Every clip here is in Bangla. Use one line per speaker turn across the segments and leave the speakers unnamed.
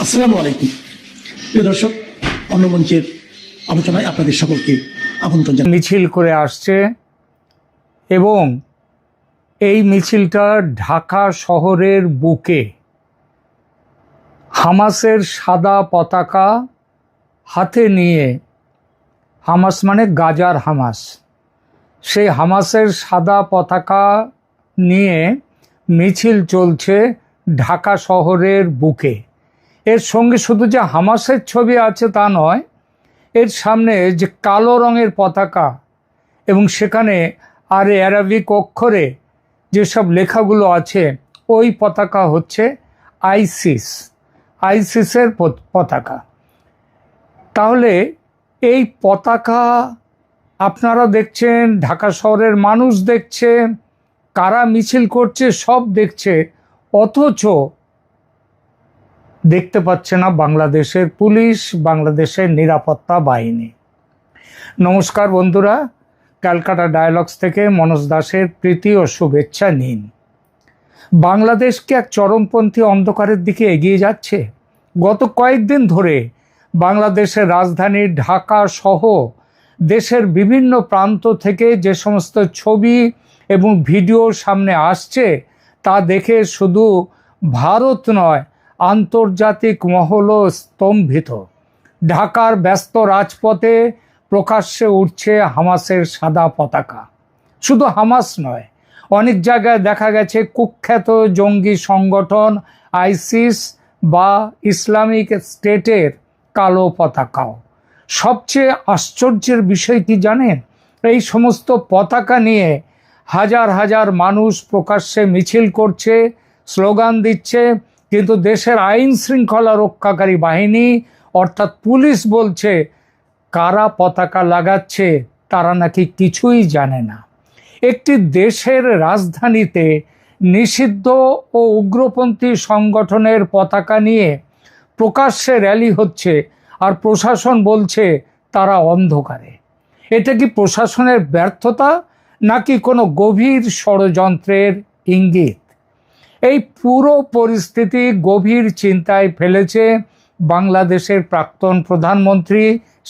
আসসালামু আলাইকুম প্রিয় দর্শক, অন্য মঞ্চের আলোচনায় আপনাদের সকলকে আমন্ত্রণ জানাই।
মিছিল করে আসছে এবং এই মিছিলটা ঢাকা শহরের বুকে হামাসের সাদা পতাকা হাতে নিয়ে, হামাস মানে গাজার হামাস, সেই হামাসের সাদা পতাকা নিয়ে মিছিল চলছে ঢাকা শহরের বুকে। এর সঙ্গে শুধু যে হামাসের ছবি আছে তা নয়, এর সামনে যে কালো রঙের পতাকা এবং সেখানে আরবিক অক্ষরে যেসব লেখাগুলো আছে, ওই পতাকা হচ্ছে আইসিসের পতাকা। তাহলে এই পতাকা আপনারা দেখছেন, ঢাকা শহরের মানুষ দেখছে, কারা মিছিল করছে সব দেখছে, অথচ দেখতে পাচ্ছে না বাংলাদেশের পুলিশ, বাংলাদেশের নিরাপত্তা বাহিনী। নমস্কার বন্ধুরা, ক্যালকাটা ডায়ালগস থেকে মনোজ দাসের প্রীতি ও শুভেচ্ছা নিন। বাংলাদেশকে এক চরমপন্থী অন্ধকারের দিকে এগিয়ে যাচ্ছে। গত কয়েকদিন ধরে বাংলাদেশের রাজধানী ঢাকা সহ দেশের বিভিন্ন প্রান্ত থেকে যে সমস্ত ছবি এবং ভিডিও সামনে আসছে, তা দেখে শুধু ভারত নয়, আন্তর্জাতিক মহলও স্তম্ভিত। ঢাকার ব্যস্ত রাজপথে প্রকাশ্যে উঠছে হামাসের সাদা পতাকা। শুধু হামাস নয়, অনেক জায়গায় দেখা গেছে কুখ্যাত জঙ্গি সংগঠন আইসিস বা ইসলামিক স্টেটের কালো পতাকাও। সবচেয়ে আশ্চর্যের বিষয় কি জানেন? এই সমস্ত পতাকা নিয়ে হাজার হাজার মানুষ প্রকাশ্যে মিছিল করছে, স্লোগান দিচ্ছে, কিন্তু দেশের আইন শৃঙ্খলা রক্ষাকারী বাহিনী অর্থাৎ পুলিশ বলছে কারা পতাকা লাগাচ্ছে তারা নাকি কিছুই জানে না। একটি দেশের রাজধানীতে নিষিদ্ধ ও উগ্রপন্থী সংগঠনের পতাকা নিয়ে প্রকাশ্যে র্যালি হচ্ছে, আর প্রশাসন বলছে তারা অন্ধকারে। এটা কি প্রশাসনের ব্যর্থতা নাকি কোনো গভীর ষড়যন্ত্রের ইঙ্গিত? এই পুরো পরিস্থিতি গভীর চিন্তায় ফেলেছে বাংলাদেশের প্রাক্তন প্রধানমন্ত্রী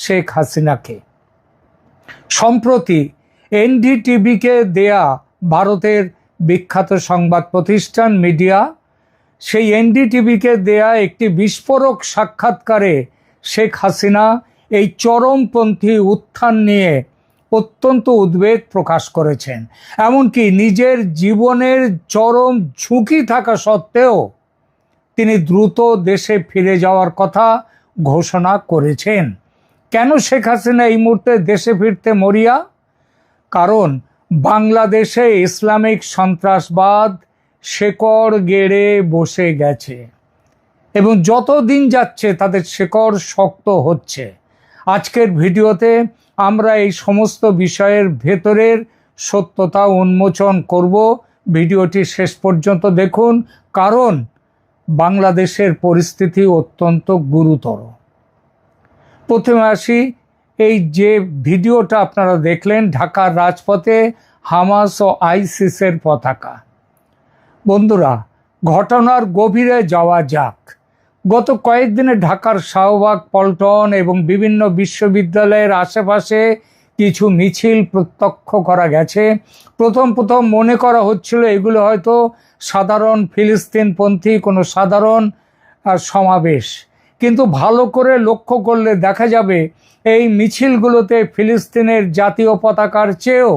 শেখ হাসিনাকে। সম্প্রতি এনডিটিভিকে দেয়া, ভারতের বিখ্যাত সংবাদ প্রতিষ্ঠান মিডিয়া, সেই এনডিটিভিকে দেয়া একটি বিস্ফোরক সাক্ষাৎকারে শেখ হাসিনা এই চরমপন্থী উত্থান নিয়ে অত্যন্ত উদ্বেগ প্রকাশ করেছেন। এমনকি নিজের জীবনের চরম ঝুঁকি থাকা সত্ত্বেও তিনি দ্রুত দেশে ফিরে যাওয়ার কথা ঘোষণা করেছেন। কেন শেখ হাসিনা এই মুহূর্তে দেশে ফিরতে মরিয়া? কারণ বাংলাদেশে ইসলামিক সন্ত্রাসবাদ শেকড় গেড়ে বসে গেছে এবং যত দিন যাচ্ছে তাদের শেকড় শক্ত হচ্ছে। আজকের ভিডিওতে আমরা এই সমস্ত বিষয়ের ভেতরের সত্যতা উন্মোচন করব। ভিডিওটি শেষ পর্যন্ত দেখুন, কারণ বাংলাদেশের পরিস্থিতি অত্যন্ত গুরুতর। প্রথমে আসি, এই যে ভিডিওটা আপনারা দেখলেন, ঢাকার রাজপথে হামাস ও আইসিসের পতাকা। বন্ধুরা, ঘটনার গভীরে যাওয়া যাক। গত কয়েকদিনে ঢাকার শাহবাগ, পল্টন এবং বিভিন্ন বিশ্ববিদ্যালয়ের আশেপাশে কিছু মিছিল প্রত্যক্ষ করা গেছে। প্রথম মনে করা হচ্ছিল এগুলো হয়তো সাধারণ ফিলিস্তিনপন্থী কোনো সাধারণ সমাবেশ, কিন্তু ভালো করে লক্ষ্য করলে দেখা যাবে এই মিছিলগুলোতে ফিলিস্তিনের জাতীয় পতাকার চেয়েও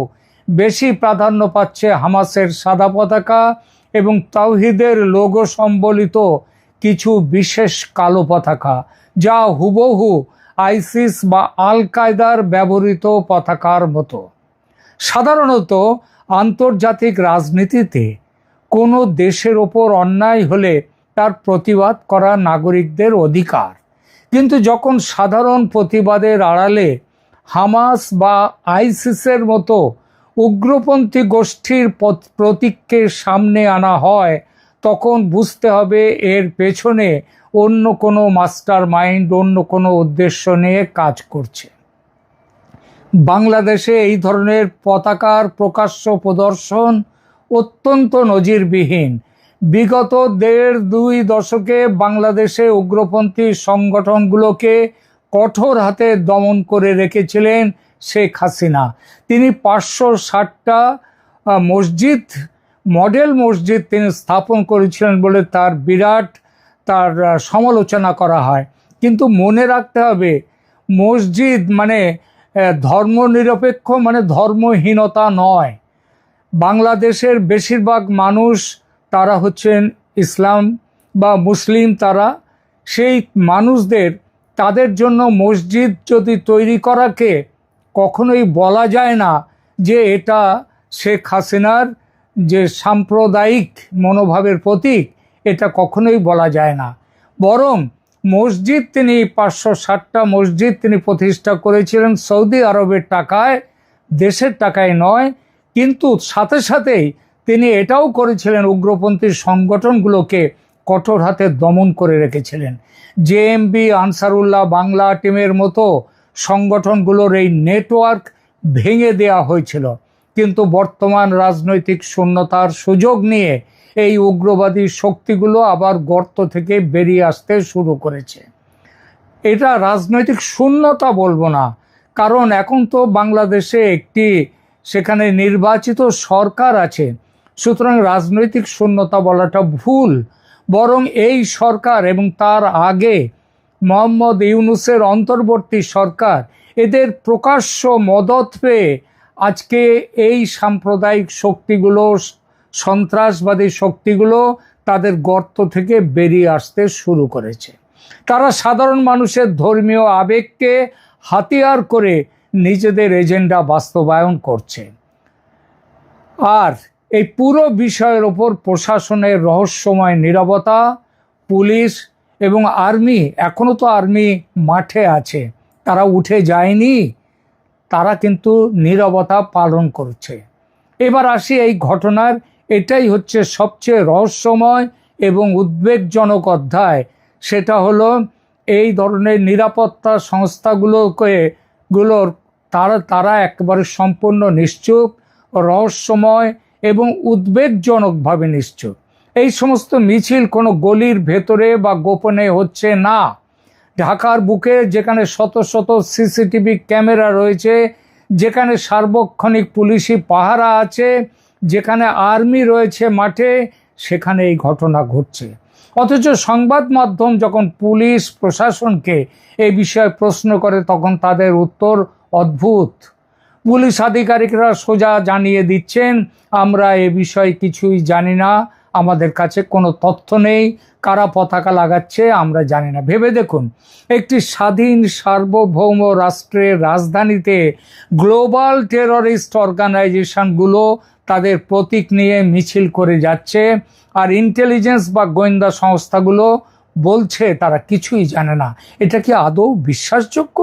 বেশি প্রাধান্য পাচ্ছে হামাসের সাদা পতাকা এবং তাওহিদের লোগো সম্বলিত কিছু বিশেষ কালো পতাকা, যা হুবহু আইসিস বা আল কায়দার ব্যবহৃত পতাকার মতো। সাধারণত আন্তর্জাতিক রাজনীতিতে কোনো দেশের ওপর অন্যায় হলে তার প্রতিবাদ করা নাগরিকদের অধিকার, কিন্তু যখন সাধারণ প্রতিবাদের আড়ালে হামাস বা আইসিসের মতো উগ্রপন্থী গোষ্ঠীর প্রতীককে সামনে আনা হয়, তখন বুঝতে হবে এর পেছনে অন্য কোনো মাস্টার মাইন্ড, অন্য কোনো উদ্দেশ্য নিয়ে কাজ করছে। বাংলাদেশে এই ধরনের পতাকার প্রকাশ্য প্রদর্শন অত্যন্ত নজিরবিহীন। বিগত 1.5-2 দশকে বাংলাদেশে উগ্রপন্থী সংগঠনগুলোকে কঠোর হাতে দমন করে রেখেছিলেন শেখ হাসিনা। তিনি 560টা মসজিদ, মডেল মসজিদ তিনি স্থাপন করেছিলেন বলে তার সমালোচনা করা হয়। কিন্তু মনে রাখতে হবে, মসজিদ মানে ধর্মনিরপেক্ষ মানে ধর্মহীনতা নয়। বাংলাদেশের বেশিরভাগ মানুষ তারা হচ্ছেন ইসলাম বা মুসলিম, সেই মানুষদের তাদের জন্য মসজিদ যদি তৈরি করাকে কখনোই বলা যায় না যে এটা শেখ হাসিনার যে সাম্প্রদায়িক মনোভাবের প্রতীক, এটা কখনোই বলা যায় না। বরং মসজিদ তিনি 560টা মসজিদ তিনি প্রতিষ্ঠা করেছিলেন সৌদি আরবের টাকায়, দেশের টাকায় নয়। কিন্তু সাথে সাথেই তিনি এটাও করেছিলেন, উগ্রপন্থী সংগঠনগুলোকে কঠোর হাতে দমন করে রেখেছিলেন। জেএমবি, আনসারুল্লাহ বাংলা টিমের মতো সংগঠনগুলোর এই নেটওয়ার্ক ভেঙে দেওয়া হয়েছিল। কিন্তু বর্তমান রাজনৈতিক শূন্যতার সুযোগ নিয়ে এই উগ্রবাদী শক্তিগুলো আবার গর্ত থেকে বেরিয়ে আসতে শুরু করেছে। এটা রাজনৈতিক শূন্যতা বলবো না, কারণ এখন তো বাংলাদেশে সেখানে নির্বাচিত সরকার আছে, সুতরাং রাজনৈতিক শূন্যতা বলাটা ভুল। বরং এই সরকার এবং তার আগে মোহাম্মদ ইউনূসের অন্তর্বর্তী সরকার, এদের প্রকাশ্য মদত পেয়ে আজকে এই সাম্প্রদায়িক শক্তিগুলো, সন্ত্রাসবাদী শক্তিগুলো তাদের গর্ত থেকে বেরিয়ে আসতে শুরু করেছে। তারা সাধারণ মানুষের ধর্মীয় আবেগকে হাতিয়ার করে নিজেদের এজেন্ডা বাস্তবায়ন করছে। আর এই পুরো বিষয়ের ওপর প্রশাসনের রহস্যময় নীরবতা, পুলিশ এবং আর্মি, এখনও তো আর্মি মাঠে আছে, তারা উঠে যায়নি, তারা কিন্তু নীরবতা পালন করছে। এবার আসি এই ঘটনার, এটাই হচ্ছে সবচেয়ে রহস্যময় এবং উদ্বেগজনক অধ্যায়। সেটা হলো এই ধরনের নিরাপত্তা সংস্থাগুলোর তারা একেবারে সম্পূর্ণ নিশ্চুপ, রহস্যময় এবং উদ্বেগজনকভাবে নিশ্চুপ। এই সমস্ত মিছিল কোনো গলির ভেতরে বা গোপনে হচ্ছে না। ঢাকার বুকে যেখানে শত শত সিসিটিভি ক্যামেরা রয়েছে, যেখানে সার্বক্ষণিক পুলিশি পাহারা আছে, যেখানে আর্মি রয়েছে মাঠে, সেখানে এই ঘটনা ঘটছে। অথচ সংবাদ মাধ্যম যখন পুলিশ প্রশাসনকে এই বিষয়ে প্রশ্ন করে, তখন তাদের উত্তর অদ্ভুত। পুলিশ আধিকারিকরা সোজা জানিয়ে দিচ্ছেন, আমরা এ বিষয়ে কিছুই জানি না, আমাদের কাছে কোনো তথ্য নেই, কারা পতাকা লাগাচ্ছে আমরা জানি না। ভেবে দেখুন, একটি স্বাধীন সার্বভৌম রাষ্ট্রের রাজধানীতে গ্লোবাল টেররিস্ট অর্গানাইজেশনগুলো তাদের প্রতীক নিয়ে মিছিল করে যাচ্ছে, আর ইন্টেলিজেন্স বা গোয়েন্দা সংস্থাগুলো বলছে তারা কিছুই জানে না। এটা কি আদৌ বিশ্বাসযোগ্য?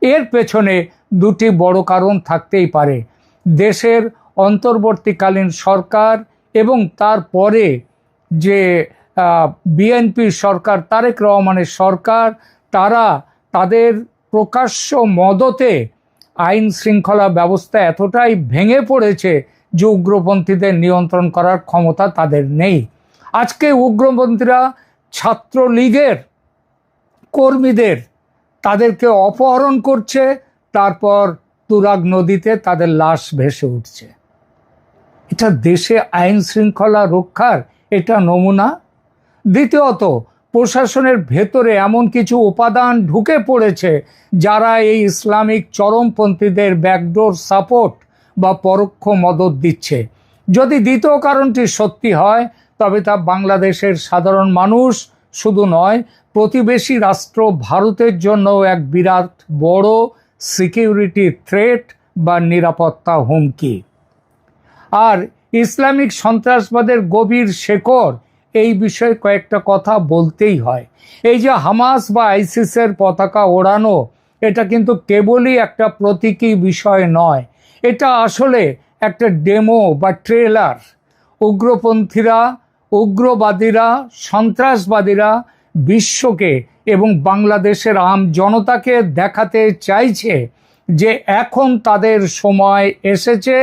এর পেছনে দুটি বড় কারণ থাকতেই পারে। দেশের অন্তর্বর্তীকালীন সরকার এবং তারপরে যে বিএনপি সরকার, তারেক রহমানের সরকার, তারা তাদের প্রকাশ্য মদতে আইন শৃঙ্খলা ব্যবস্থা এতটাই ভেঙে পড়েছে যে উগ্রপন্থীদের নিয়ন্ত্রণ করার ক্ষমতা তাদের নেই। আজকে উগ্রপন্থীরা ছাত্রলীগের কর্মীদের তাদেরকে অপহরণ করছে, তারপর তুরাগ নদীতে তাদের লাশ ভেসে উঠছে। এটা দেশে আইন শৃঙ্খলা রক্ষার এটা নমুনা? দ্বিতীয়ত, প্রশাসনের ভেতরে এমন কিছু উপাদান ঢুকে পড়েছে যারা এই ইসলামিক চরমপন্থীদের ব্যাকডোর সাপোর্ট বা পরোক্ষ মদত দিচ্ছে। যদি দ্বিতীয় কারণটি সত্যি হয়, তবে তা বাংলাদেশের সাধারণ মানুষ শুধু নয়, প্রতিবেশী রাষ্ট্র ভারতের জন্য এক বিরাট বড় সিকিউরিটি থ্রেট বা নিরাপত্তা হুমকি। আর ইসলামিক সন্ত্রাসবাদের গভীর শেকড়, এই বিষয়ে কয়েকটা কথা বলতেই হয়। এই যে হামাস বা আইসিসের পতাকা ওড়ানো, এটা কিন্তু কেবলই একটা প্রতীকী বিষয় নয়, এটা আসলে একটা ডেমো বা ট্রেলার। উগ্রপন্থীরা, উগ্রবাদীরা, সন্ত্রাসবাদীরা বিশ্বকে এবং বাংলাদেশের আম জনতাকে দেখাতে চাইছে যে এখন তাদের সময় এসেছে,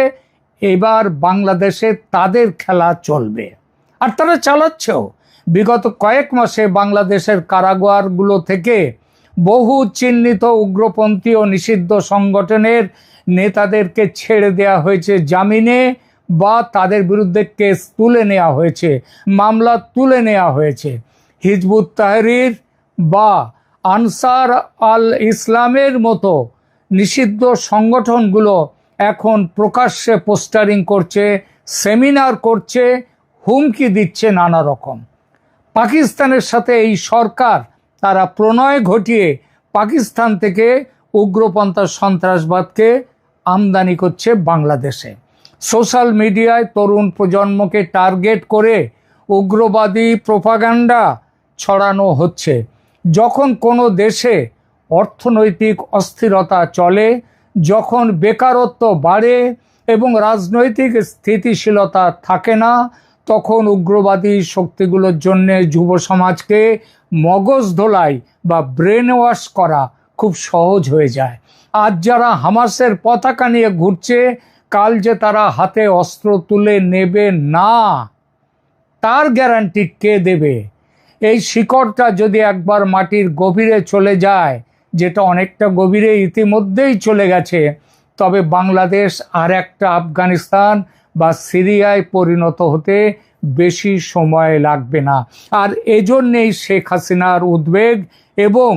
এবার বাংলাদেশে তাদের খেলা চলবে। আর তারা চালাচ্ছেও। বিগত কয়েক মাসে বাংলাদেশের কারাগারগুলো থেকে বহু চিহ্নিত উগ্রপন্থী ও নিষিদ্ধ সংগঠনের নেতাদেরকে ছেড়ে দেওয়া হয়েছে জামিনে, বা তাদের বিরুদ্ধে কেস তুলে নেওয়া হয়েছে, মামলা তুলে নেওয়া হয়েছে। হিজবুত তাহরির বা আনসার আল ইসলামের মতো নিষিদ্ধ সংগঠনগুলো এখন প্রকাশ্যে পোস্টারিং করছে, সেমিনার করছে, হুমকি দিচ্ছে নানা রকম। পাকিস্তানের সাথে এই সরকার তারা প্রণয় ঘটিয়ে পাকিস্তান থেকে উগ্রপন্থা সন্ত্রাসবাদকে আমদানি করছে বাংলাদেশে। সোশ্যাল মিডিয়ায় তরুণ প্রজন্মকে টার্গেট করে উগ্রবাদী প্রোপাগান্ডা ছড়ানো হচ্ছে। যখন কোনো দেশে অর্থনৈতিক অস্থিরতা চলে, যখন বেকারত্ব বাড়ে এবং রাজনৈতিক স্থিতিশীলতা থাকে না, তখন উগ্রবাদী শক্তিগুলোর জন্য যুব সমাজকে মগজ ধোলাই বা ব্রেন ওয়াশ করা খুব সহজ হয়ে যায়। আজ যারা হামাসের পতাকা নিয়ে ঘুরছে, কাল যে তারা হাতে অস্ত্র তুলে নেবে না, তার গ্যারান্টি কে দেবে? এই শিকড়টা যদি একবার মাটির গভীরে চলে যায়, যেটা অনেকটা গভীরে ইতিমধ্যেই চলে গেছে, তবে বাংলাদেশ আর একটা আফগানিস্তান বা সিরিয়ায় পরিণত হতে বেশি সময় লাগবে না। আর এজন্যেই শেখ হাসিনার উদ্বেগ এবং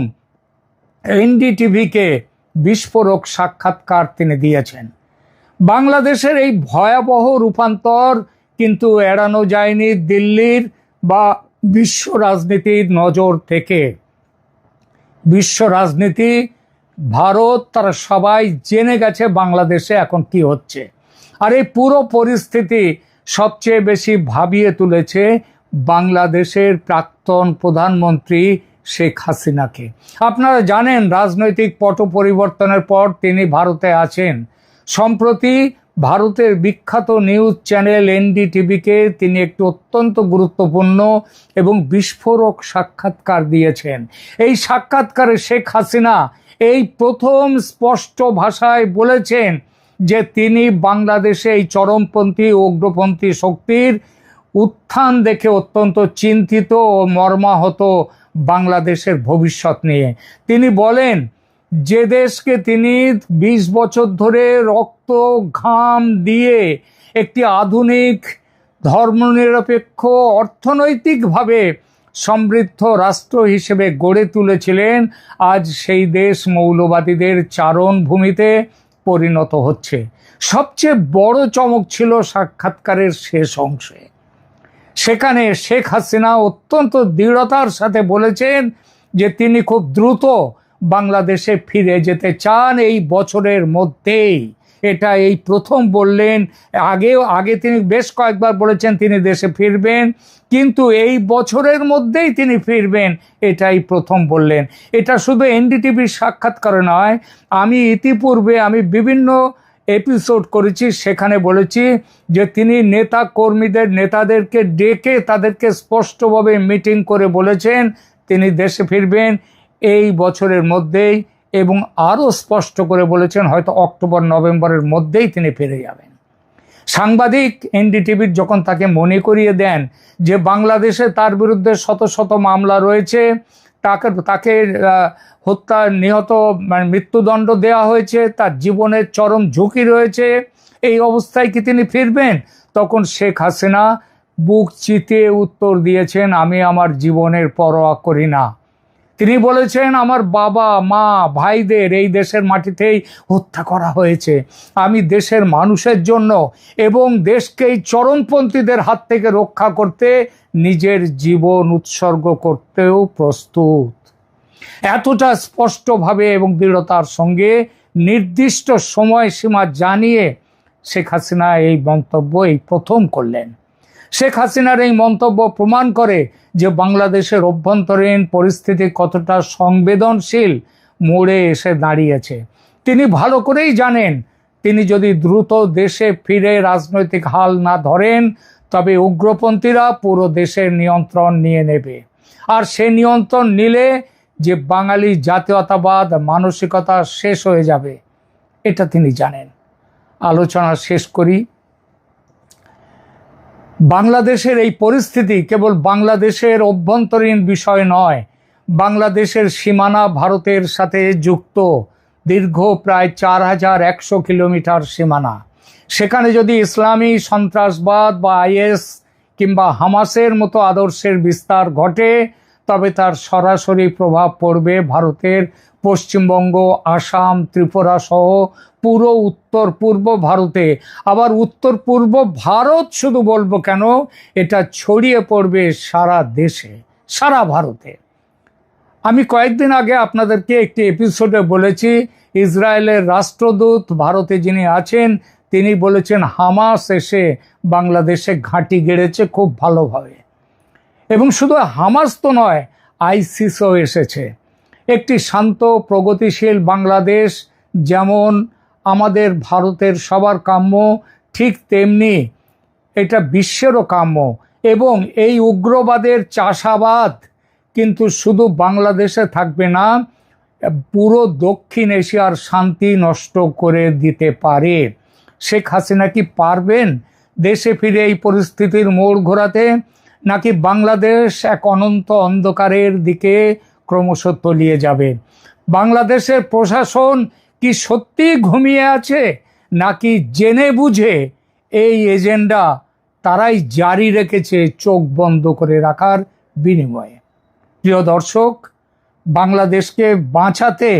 এনডিটিভিকে বিস্ফোরক সাক্ষাৎকার তিনি দিয়েছেন। বাংলাদেশের এই ভয়াবহ রূপান্তর কিন্তু এড়ানো যায়নি দিল্লির বা বিশ্ব রাজনীতির নজর থেকে। বিশ্ব রাজনীতি, ভারত, তারা সবাই জেনে গেছে বাংলাদেশে এখন কি হচ্ছে। আর এই পুরো পরিস্থিতি সবচেয়ে বেশি ভাবিয়ে তুলেছে বাংলাদেশের প্রাক্তন প্রধানমন্ত্রী শেখ হাসিনাকে। আপনারা জানেন, রাজনৈতিক পট পরিবর্তনের পর তিনি ভারতে আছেন। সম্প্রতি ভারতের বিখ্যাত নিউজ চ্যানেল এনডিটিভিকে তিনি একটি অত্যন্ত গুরুত্বপূর্ণ এবং বিস্ফোরক সাক্ষাৎকার দিয়েছেন। এই সাক্ষাৎকারে শেখ হাসিনা এই প্রথম স্পষ্ট ভাষায় বলেছেন যে তিনি বাংলাদেশে এই চরমপন্থী উগ্রপন্থী শক্তির উত্থান দেখে অত্যন্ত চিন্তিত ও মর্মাহত বাংলাদেশের ভবিষ্যৎ নিয়ে। তিনি বলেন, যে দেশকে তিনি 20 বছর ধরে রক্ত ঘাম দিয়ে একটি আধুনিক ধর্মনিরপেক্ষ অর্থনৈতিকভাবে সমৃদ্ধ রাষ্ট্র হিসেবে গড়ে তুলেছিলেন, আজ সেই দেশ মৌলবাদীদের চারণভূমিতে পরিণত হচ্ছে। সবচেয়ে বড় চমক ছিল সাক্ষাৎকারের শেষ অংশে। সেখানে শেখ হাসিনা অত্যন্ত দৃঢ়তার সাথে বলেছেন যে তিনি খুব দ্রুত বাংলাদেশে ফিরে যেতে চান এই বছরের মধ্যেই। এটা এই প্রথম বললেন। আগে তিনি বেশ কয়েকবার বলেছেন তিনি দেশে ফিরবেন, কিন্তু এই বছরের মধ্যেই তিনি ফিরবেন, এটাই প্রথম বললেন। এটা শুধু এনডিটিভির সাক্ষাৎকারে নয়, আমি ইতিপূর্বে বিভিন্ন এপিসোড করেছি, সেখানে বলেছি যে তিনি নেতাদেরকে ডেকে তাদেরকে স্পষ্টভাবে মিটিং করে বলেছেন তিনি দেশে ফিরবেন এই বছরের মধ্যেই, এবং আরও স্পষ্ট করে বলেছেন হয়তো অক্টোবর নভেম্বরের মধ্যেই তিনি ফিরে যাবেন। সাংবাদিক এনডিটিভির যখন তাকে মনে করিয়ে দেন যে বাংলাদেশে তার বিরুদ্ধে শত শত মামলা রয়েছে, তাকে হত্যা, নিহত, মৃত্যুদণ্ড দেওয়া হয়েছে, তার জীবনের চরম ঝুঁকি রয়েছে, এই অবস্থায় কি তিনি ফিরবেন? তখন শেখ হাসিনা বুক চিতিয়ে উত্তর দিয়েছেন, আমি আমার জীবনের পরোয়া করি না। তিনি বলেছেন, আমার বাবা মা ভাইদের এই দেশের মাটিতেই হত্যা করা হয়েছে, আমি দেশের মানুষের জন্য এবং দেশকে এই চরমপন্থীদের হাত থেকে রক্ষা করতে নিজের জীবন উৎসর্গ করতেও প্রস্তুত। এতটা স্পষ্টভাবে এবং দৃঢ়তার সঙ্গে নির্দিষ্ট সময়সীমা জানিয়ে শেখ হাসিনা এই মন্তব্য এই প্রথম করলেন। শেখ হাসিনার এই মন্তব্য প্রমাণ করে যে বাংলাদেশের অভ্যন্তরীণ পরিস্থিতি কতটা সংবেদনশীল মোড়ে এসে দাঁড়িয়েছে। তিনি ভালো করেই জানেন, তিনি যদি দ্রুত দেশে ফিরে রাজনৈতিক হাল না ধরেন, তবে উগ্রপন্থীরা পুরো দেশের নিয়ন্ত্রণ নিয়ে নেবে। আর সে নিয়ন্ত্রণ নিলে যে বাঙালি জাতীয়তাবাদ মানসিকতা শেষ হয়ে যাবে, এটা তিনি জানেন। আলোচনা শেষ করি। বাংলাদেশের এই পরিস্থিতি কেবল বাংলাদেশের অভ্যন্তরীণ বিষয় নয়, বাংলাদেশের সীমানা ভারতের সাথে যুক্ত দীর্ঘ প্রায় 4100 কিলোমিটার সীমানা। সেখানে যদি ইসলামী সন্ত্রাসবাদ বা আইএস কিংবা হামাসের মতো আদর্শের বিস্তার ঘটে, তবে তার সরাসরি প্রভাব পড়বে ভারতের পশ্চিমবঙ্গ, আসাম, ত্রিপুরা সহ পুরো উত্তর পূর্ব ভারতে। আবার উত্তর পূর্ব ভারত শুধু বলবো কেন, এটা ছড়িয়ে পড়বে সারা দেশে, সারা ভারতে। আমি কয়েকদিন আগে আপনাদেরকে একটি এপিসোডে বলেছি, ইসরায়েলের রাষ্ট্রদূত ভারতে যিনি আছেন তিনি বলেছেন হামাস এসে বাংলাদেশে ঘাঁটি গেড়েছে খুব ভালোভাবে। এবং শুধু হামাস তো নয়, আইসিসও এসেছে। একটি শান্ত প্রগতিশীল বাংলাদেশ যেমন আমাদের ভারতের সবার কাম্য, ঠিক তেমনি এটা বিশ্বেরও কাম্য। এবং এই উগ্রবাদের চাষাবাদ কিন্তু শুধু বাংলাদেশে থাকবে না, পুরো দক্ষিণ এশিয়ার শান্তি নষ্ট করে দিতে পারে। শেখ হাসিনা কি পারবেন দেশে ফিরে এই পরিস্থিতির মোড় ঘোরাতে, নাকি বাংলাদেশ এক অনন্ত অন্ধকারের দিকে ক্রমশ তলিয়ে যাবে? বাংলাদেশের প্রশাসন কি সত্যি ঘুমিয়ে আছে, নাকি জেনে বুঝে এই এজেন্ডা তারাই জারি রেখেছে চোখ বন্ধ করে রাখার বিনিময়ে? প্রিয় দর্শক, বাংলাদেশকে বাঁচাতে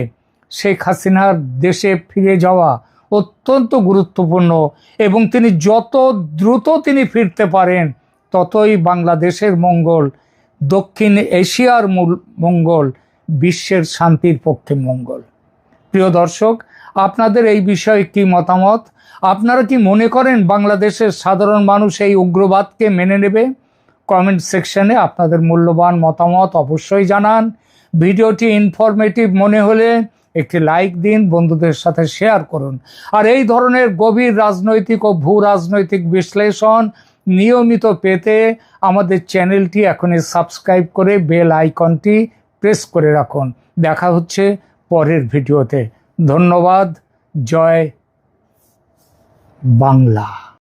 শেখ হাসিনার দেশে ফিরে যাওয়া অত্যন্ত গুরুত্বপূর্ণ, এবং তিনি যত দ্রুত তিনি ফিরতে পারেন ততই বাংলাদেশের মঙ্গল, দক্ষিণ এশিয়ার মঙ্গল, বিশ্বের শান্তির পক্ষে মঙ্গল। প্রিয় দর্শক, আপনাদের এই বিষয়ে কি মতামত? আপনারা কি মনে করেন বাংলাদেশের সাধারণ মানুষ এই উগ্রবাদকে মেনে নেবে? কমেন্ট সেকশনে আপনাদের মূল্যবান মতামত অবশ্যই জানান। ভিডিওটি ইনফরমেটিভ মনে হলে একটি লাইক দিন, বন্ধুদের সাথে শেয়ার করুন। আর এই ধরনের গভীর রাজনৈতিক ও ভূ রাজনৈতিক বিশ্লেষণ নিয়মিত পেতে আমাদের চ্যানেলটি এখনই সাবস্ক্রাইব করে বেল আইকনটি প্রেস করে রাখুন। দেখা হচ্ছে পরের ভিডিওতে। ধন্যবাদ। জয় বাংলা।